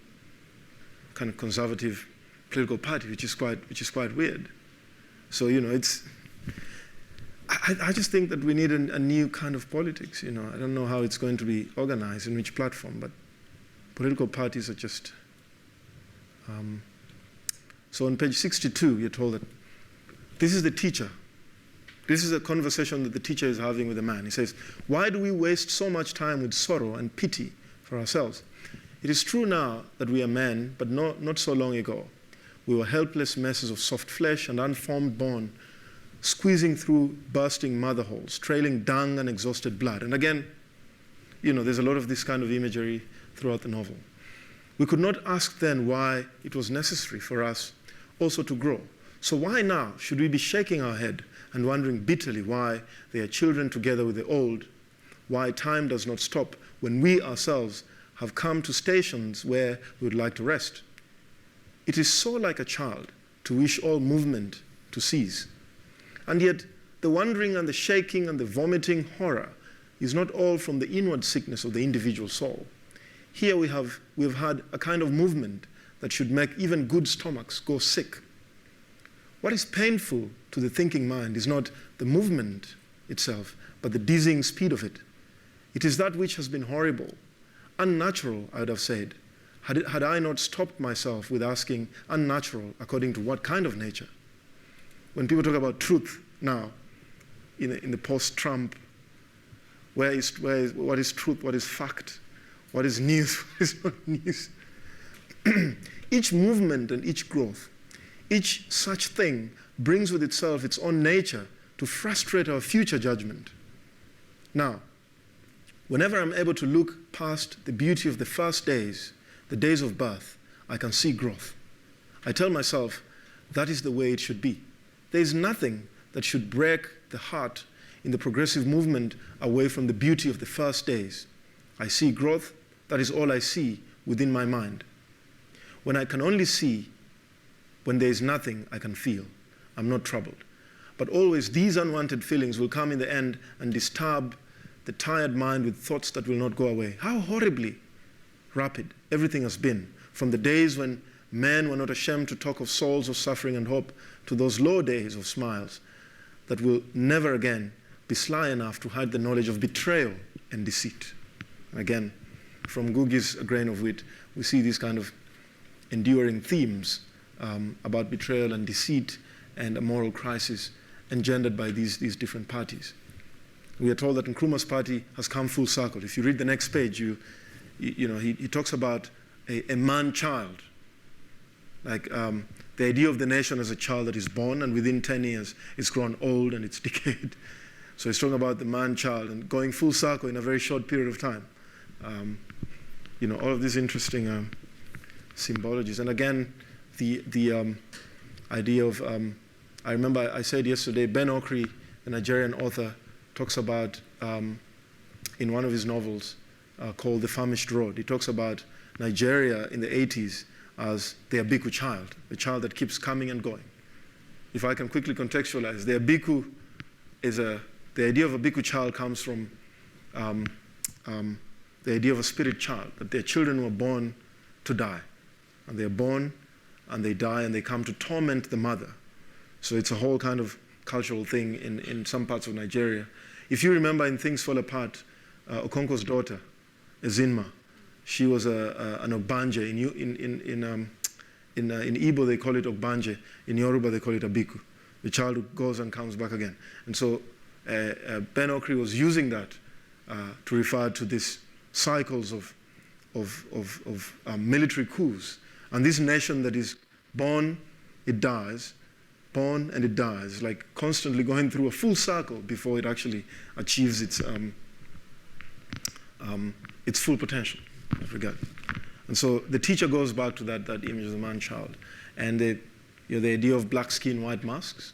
kind of conservative political party, which is quite weird. So I just think that we need a new kind of politics. I don't know how it's going to be organized, in which platform, but political parties are just. So on page 62, you're told that this is the teacher. This is a conversation that the teacher is having with a man. He says, "Why do we waste so much time with sorrow and pity for ourselves? It is true now that we are men, but not so long ago. We were helpless messes of soft flesh and unformed bone, squeezing through bursting mother holes, trailing dung and exhausted blood." And again, there's a lot of this kind of imagery throughout the novel. We could not ask then why it was necessary for us also to grow. So why now should we be shaking our head and wondering bitterly why they are children together with the old, why time does not stop when we ourselves have come to stations where we would like to rest? It is so like a child to wish all movement to cease. And yet the wondering and the shaking and the vomiting horror is not all from the inward sickness of the individual soul. Here we have had a kind of movement that should make even good stomachs go sick. What is painful to the thinking mind is not the movement itself, but the dizzying speed of it. It is that which has been horrible, unnatural, I would have said, had I not stopped myself with asking unnatural according to what kind of nature. When people talk about truth now, in the post-Trump, what is truth, what is fact, what is news, what is not news? Each movement and each growth, each such thing brings with itself its own nature to frustrate our future judgment. Now, whenever I'm able to look past the beauty of the first days, the days of birth, I can see growth. I tell myself that is the way it should be. There is nothing that should break the heart in the progressive movement away from the beauty of the first days. I see growth. That is all I see within my mind. When I can only see, when there is nothing I can feel, I'm not troubled. But always these unwanted feelings will come in the end and disturb the tired mind with thoughts that will not go away. How horribly rapid everything has been, from the days when men were not ashamed to talk of souls of suffering and hope, to those low days of smiles that will never again be sly enough to hide the knowledge of betrayal and deceit. Again, from Googie's A Grain of Wheat, we see these kind of enduring themes about betrayal and deceit and a moral crisis engendered by these different parties. We are told that Nkrumah's party has come full circle. If you read the next page, he talks about a man-child, like the idea of the nation as a child that is born and within 10 years it's grown old and it's decayed. So he's talking about the man-child and going full circle in a very short period of time. All of these interesting symbologies. And again, the idea of, I remember I said yesterday, Ben Okri, the Nigerian author, talks about, in one of his novels called The Famished Road, he talks about Nigeria in the 80s as the Abiku child, the child that keeps coming and going. If I can quickly contextualize, the Abiku is the idea of a Abiku child comes from the idea of a spirit child, that their children were born to die. And they're born and they die and they come to torment the mother. So it's a whole kind of cultural thing in some parts of Nigeria. If you remember in Things Fall Apart, Okonkwo's daughter, Ezinma, she was an Ogbanje. In Igbo they call it Ogbanje. In Yoruba they call it Abiku, the child who goes and comes back again. And so Ben Okri was using that to refer to these cycles of military coups. And this nation that is born, it dies, born and it dies, like constantly going through a full circle before it actually achieves its full potential in that regard. And so the teacher goes back to that image of the man-child. And the idea of black skin, white masks.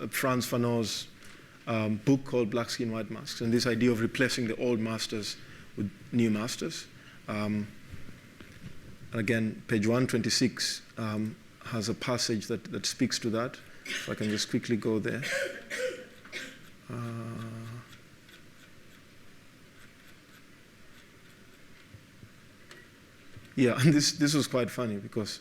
Frantz Fanon's book called Black Skin, White Masks, and this idea of replacing the old masters with new masters. Again, page 126 has a passage that speaks to that. If I can just quickly go there. Yeah, and this was quite funny because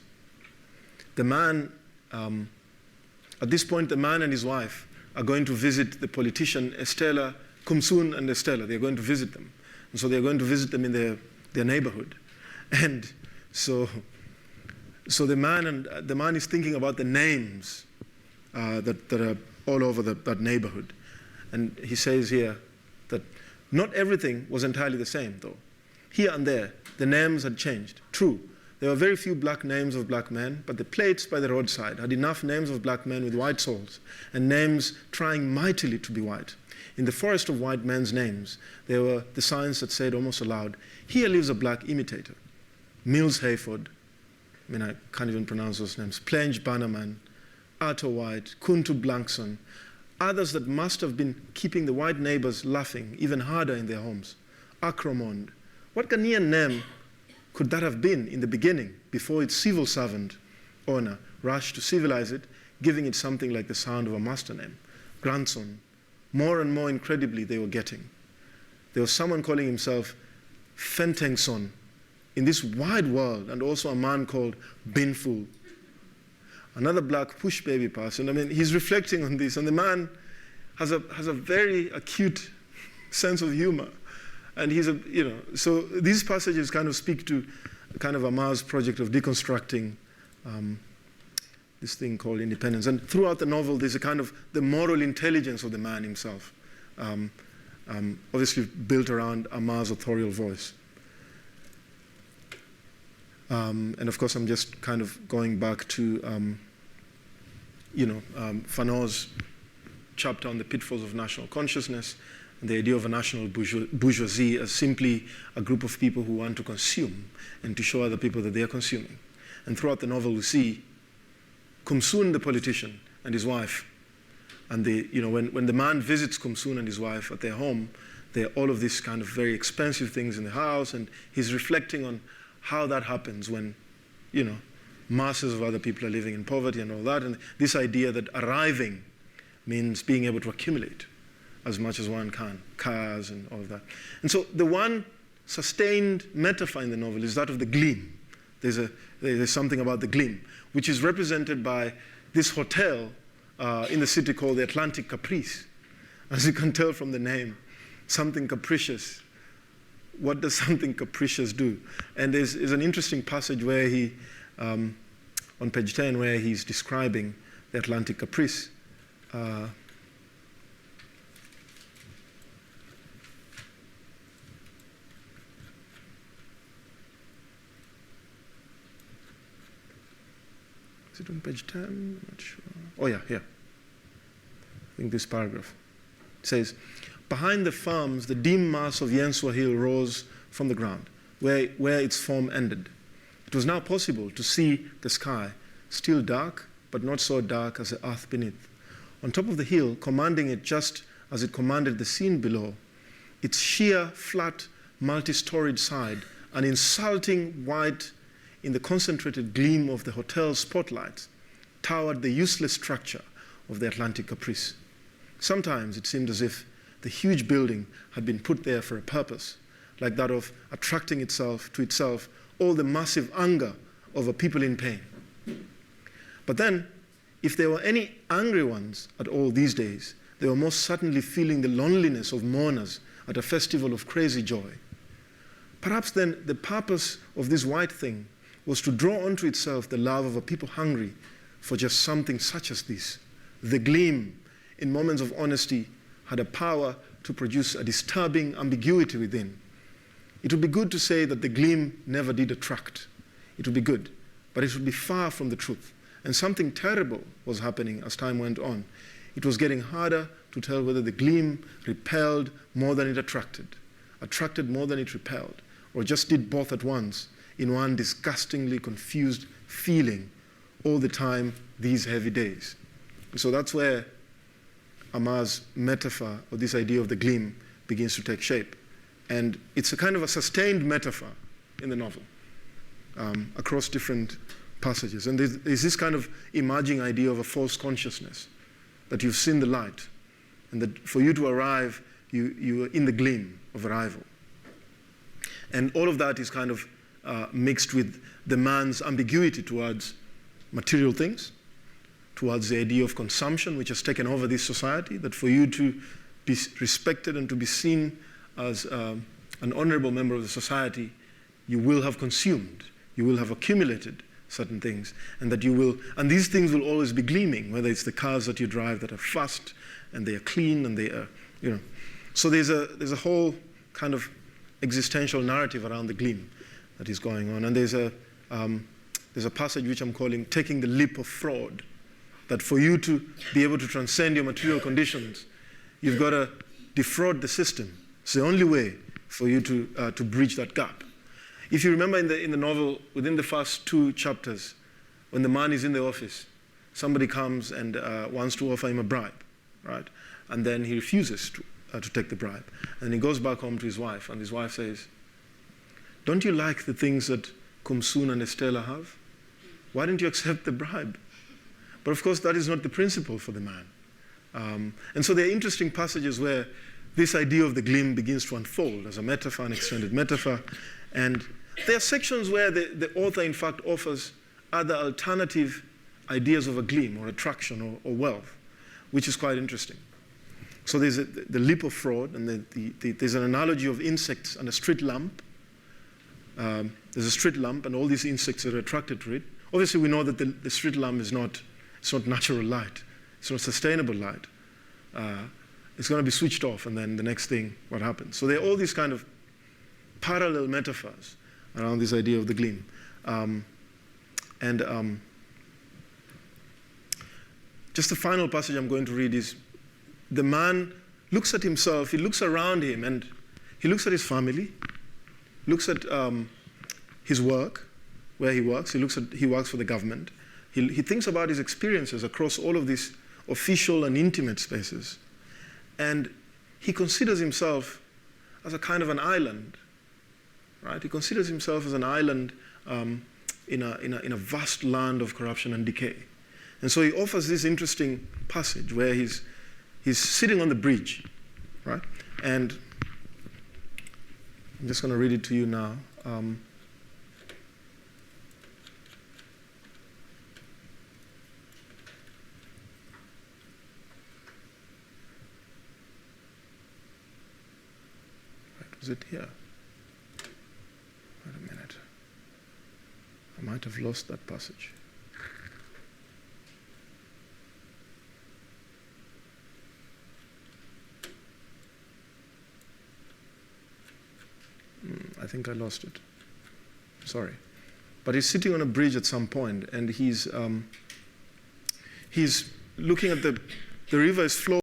the man, at this point, the man and his wife are going to visit the politician Estella, Kumsun and Estella. They're going to visit them. And so they're going to visit them in their neighborhood. And so the man is thinking about the names that are all over that neighborhood. And he says here that not everything was entirely the same, though. Here and there, the names had changed. True, there were very few black names of black men, but the plates by the roadside had enough names of black men with white souls, and names trying mightily to be white. In the forest of white men's names, there were the signs that said almost aloud, "Here lives a black imitator." Mills Hayford, I can't even pronounce those names, Plenge Bannerman, Arthur White, Kuntu Blankson, others that must have been keeping the white neighbors laughing even harder in their homes. Acromond. What Ghanaian name could that have been in the beginning, before its civil servant owner rushed to civilize it, giving it something like the sound of a master name? Grandson. More and more incredibly they were getting. There was someone calling himself Fentengson in this wide world, and also a man called Binful. Another black push baby person. He's reflecting on this, and the man has a very acute sense of humor. And so these passages kind of speak to kind of Amar's project of deconstructing this thing called independence. And throughout the novel, there's a kind of the moral intelligence of the man himself, obviously built around Amar's authorial voice. And of course, I'm just kind of going back to, Fanon's chapter on the pitfalls of national consciousness, and the idea of a national bourgeoisie as simply a group of people who want to consume and to show other people that they are consuming. And throughout the novel, we see Kumsun, the politician, and his wife. And when the man visits Kumsun and his wife at their home, there are all of these kind of very expensive things in the house, and he's reflecting on how that happens when, masses of other people are living in poverty and all that, and this idea that arriving means being able to accumulate as much as one can, cars and all of that. And so the one sustained metaphor in the novel is that of the gleam. There's something about the gleam, which is represented by this hotel in the city called the Atlantic Caprice. As you can tell from the name, something capricious. What does something capricious do? And there's an interesting passage where he, on page 10, where he's describing the Atlantic caprice. Is it on page 10? I'm not sure. Oh yeah, here. I think this paragraph. It says, behind the farms, the dim mass of Yensua Hill rose from the ground, where its form ended. It was now possible to see the sky, still dark, but not so dark as the earth beneath. On top of the hill, commanding it just as it commanded the scene below, its sheer, flat, multi-storied side, an insulting white in the concentrated gleam of the hotel's spotlights, towered the useless structure of the Atlantic caprice. Sometimes it seemed as if the huge building had been put there for a purpose, like that of attracting itself to itself all the massive anger of a people in pain. But then, if there were any angry ones at all these days, they were most certainly feeling the loneliness of mourners at a festival of crazy joy. Perhaps then the purpose of this white thing was to draw onto itself the love of a people hungry for just something such as this. The gleam, in moments of honesty, had a power to produce a disturbing ambiguity within. It would be good to say that the gleam never did attract. It would be good, but it would be far from the truth. And something terrible was happening as time went on. It was getting harder to tell whether the gleam repelled more than it attracted more than it repelled, or just did both at once in one disgustingly confused feeling all the time these heavy days. So that's where Amar's metaphor, or this idea of the gleam, begins to take shape. And it's a kind of a sustained metaphor in the novel across different passages. And there's this kind of emerging idea of a false consciousness, that you've seen the light, and that for you to arrive, you are in the gleam of arrival. And all of that is kind of mixed with the man's ambiguity towards material things, towards the idea of consumption, which has taken over this society, that for you to be respected and to be seen as an honorable member of the society, you will have consumed, you will have accumulated certain things, and that you will, and these things will always be gleaming, whether it's the cars that you drive that are fast and they are clean and they are, So there's a whole kind of existential narrative around the gleam that is going on. And there's a passage which I'm calling taking the leap of fraud, that for you to be able to transcend your material conditions, you've got to defraud the system. It's the only way for you to bridge that gap. If you remember in the novel, within the first 2 chapters, when the man is in the office, somebody comes and wants to offer him a bribe, right? And then he refuses to take the bribe. And he goes back home to his wife, and his wife says, "Don't you like the things that Kumsun and Estella have? Why didn't you accept the bribe?" But of course, that is not the principle for the man. And so there are interesting passages where this idea of the gleam begins to unfold as a metaphor, an extended metaphor. And there are sections where the author, in fact, offers other alternative ideas of a gleam or attraction or wealth, which is quite interesting. So there's the leap of fraud, and there's an analogy of insects and a street lamp. There's a street lamp, and all these insects are attracted to it. Obviously, we know that the street lamp is not natural light. It's not sustainable light. It's going to be switched off, and then the next thing, what happens? So there are all these kind of parallel metaphors around this idea of the gleam. Just the final passage I'm going to read is, the man looks at himself, he looks around him, and he looks at his family, looks at his work, where he works. He works for the government. He thinks about his experiences across all of these official and intimate spaces. And he considers himself as a kind of an island, right? He considers himself as an island in a vast land of corruption and decay. And so he offers this interesting passage where he's sitting on the bridge, right? And I'm just going to read it to you now. Is it here? Wait a minute. I might have lost that passage. I think I lost it. Sorry. But he's sitting on a bridge at some point, and he's looking at the river is flowing.